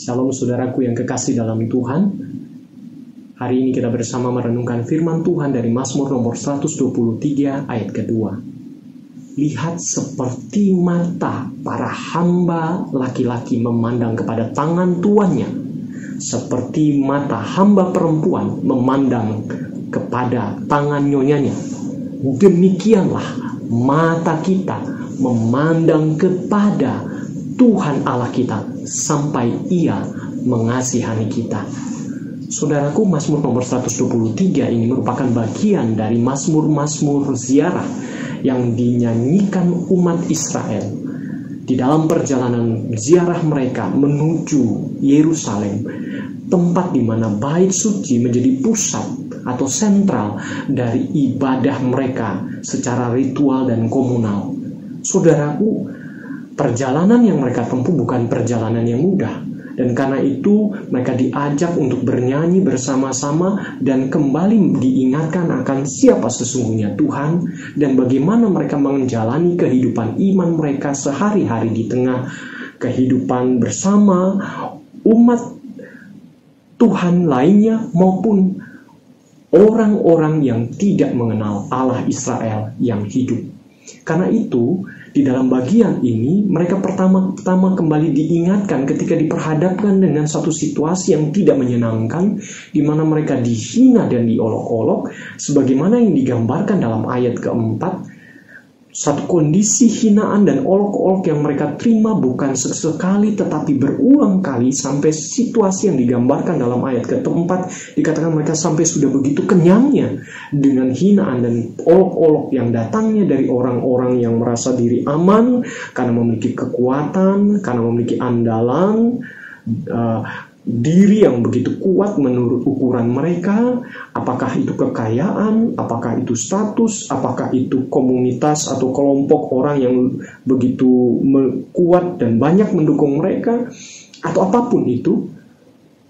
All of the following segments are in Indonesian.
Shalom saudaraku yang kekasih dalam Tuhan. Hari ini kita bersama merenungkan firman Tuhan dari Mazmur nomor 123 ayat kedua. Lihat seperti mata para hamba laki-laki memandang kepada tangan tuannya, seperti mata hamba perempuan memandang kepada tangan nyonyanya. Demikianlah mata kita memandang kepada Tuhan Allah kita sampai Ia mengasihani kita. Saudaraku, Mazmur nomor 123 ini merupakan bagian dari Mazmur-Mazmur ziarah yang dinyanyikan umat Israel di dalam perjalanan ziarah mereka menuju Yerusalem, tempat di mana bait suci menjadi pusat atau sentral dari ibadah mereka secara ritual dan komunal. Saudaraku, perjalanan yang mereka tempuh bukan perjalanan yang mudah. Dan karena itu mereka diajak untuk bernyanyi bersama-sama dan kembali diingatkan akan siapa sesungguhnya Tuhan dan bagaimana mereka menjalani kehidupan iman mereka sehari-hari di tengah kehidupan bersama umat Tuhan lainnya maupun orang-orang yang tidak mengenal Allah Israel yang hidup. Karena itu, di dalam bagian ini, mereka pertama-tama kembali diingatkan ketika diperhadapkan dengan satu situasi yang tidak menyenangkan, di mana mereka dihina dan diolok-olok, sebagaimana yang digambarkan dalam ayat keempat. Satu kondisi hinaan dan olok-olok yang mereka terima bukan sesekali tetapi berulang kali sampai situasi yang digambarkan dalam ayat keempat dikatakan mereka sampai sudah begitu kenyangnya dengan hinaan dan olok-olok yang datangnya dari orang-orang yang merasa diri aman karena memiliki kekuatan, karena memiliki andalan, diri yang begitu kuat menurut ukuran mereka, apakah itu kekayaan, apakah itu status, apakah itu komunitas atau kelompok orang yang begitu kuat dan banyak mendukung mereka, atau apapun itu,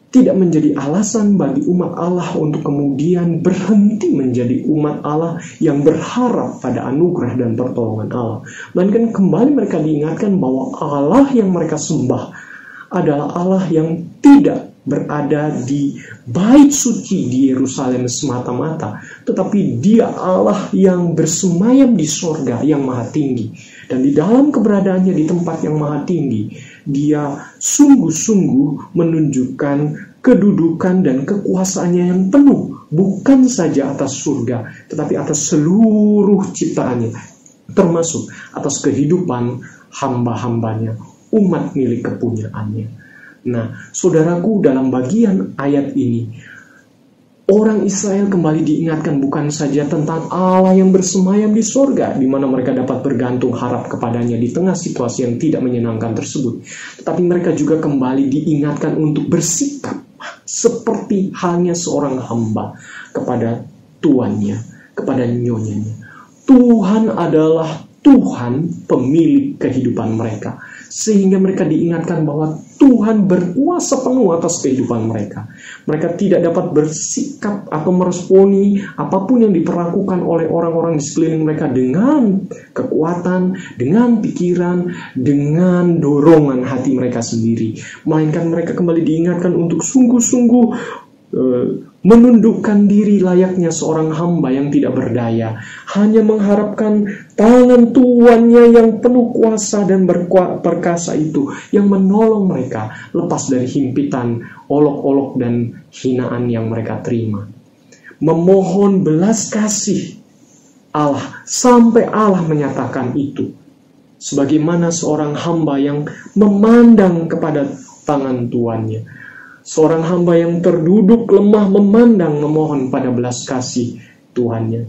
tidak menjadi alasan bagi umat Allah untuk kemudian berhenti menjadi umat Allah yang berharap pada anugerah dan pertolongan Allah. Melainkan kembali mereka diingatkan bahwa Allah yang mereka sembah adalah Allah yang tidak berada di bait suci di Yerusalem semata-mata, tetapi Dia Allah yang bersemayam di sorga yang maha tinggi. Dan di dalam keberadaannya di tempat yang maha tinggi, Dia sungguh-sungguh menunjukkan kedudukan dan kekuasaannya yang penuh, bukan saja atas surga, tetapi atas seluruh ciptaannya, termasuk atas kehidupan hamba-hambanya, umat milik kepunyaannya. Nah, saudaraku, dalam bagian ayat ini, orang Israel kembali diingatkan bukan saja tentang Allah yang bersemayam di sorga, di mana mereka dapat bergantung harap kepadanya di tengah situasi yang tidak menyenangkan tersebut, tetapi mereka juga kembali diingatkan untuk bersikap seperti halnya seorang hamba kepada tuannya, kepada nyonyanya. Tuhan adalah Tuhan pemilik kehidupan mereka, sehingga mereka diingatkan bahwa Tuhan berkuasa penuh atas kehidupan mereka. Mereka tidak dapat bersikap atau meresponi apapun yang diperlakukan oleh orang-orang di sekeliling mereka dengan kekuatan, dengan pikiran, dengan dorongan hati mereka sendiri. Melainkan mereka kembali diingatkan untuk sungguh-sungguh menundukkan diri layaknya seorang hamba yang tidak berdaya, hanya mengharapkan tangan tuannya yang penuh kuasa dan perkasa itu yang menolong mereka lepas dari himpitan, olok-olok dan hinaan yang mereka terima. Memohon belas kasih Allah sampai Allah menyatakan itu, sebagaimana seorang hamba yang memandang kepada tangan tuannya. Seorang hamba yang terduduk lemah memandang memohon pada belas kasih tuannya.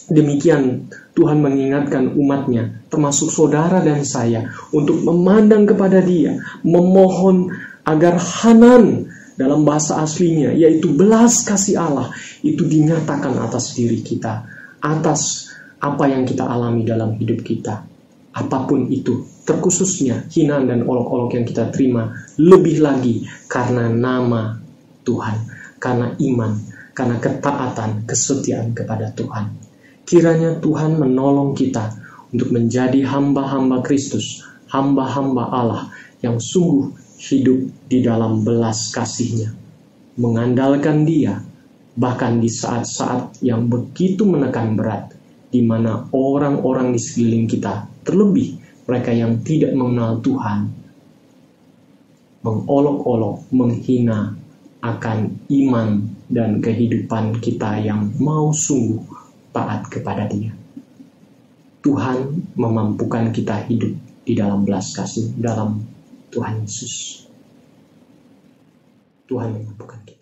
Demikian Tuhan mengingatkan umatnya, termasuk saudara dan saya, untuk memandang kepada Dia, memohon agar hanan dalam bahasa aslinya, yaitu belas kasih Allah, itu dinyatakan atas diri kita, atas apa yang kita alami dalam hidup kita. Apapun itu, terkhususnya hinaan dan olok-olok yang kita terima, lebih lagi karena nama Tuhan, karena iman, karena ketaatan, kesetiaan kepada Tuhan. Kiranya Tuhan menolong kita untuk menjadi hamba-hamba Kristus, hamba-hamba Allah yang sungguh hidup di dalam belas kasih-Nya, mengandalkan Dia, bahkan di saat-saat yang begitu menekan berat, di mana orang-orang di sekeliling kita, terlebih mereka yang tidak mengenal Tuhan, mengolok-olok, menghina akan iman dan kehidupan kita yang mau sungguh taat kepada Dia. Tuhan memampukan kita hidup di dalam belas kasih, dalam Tuhan Yesus. Tuhan memampukan kita.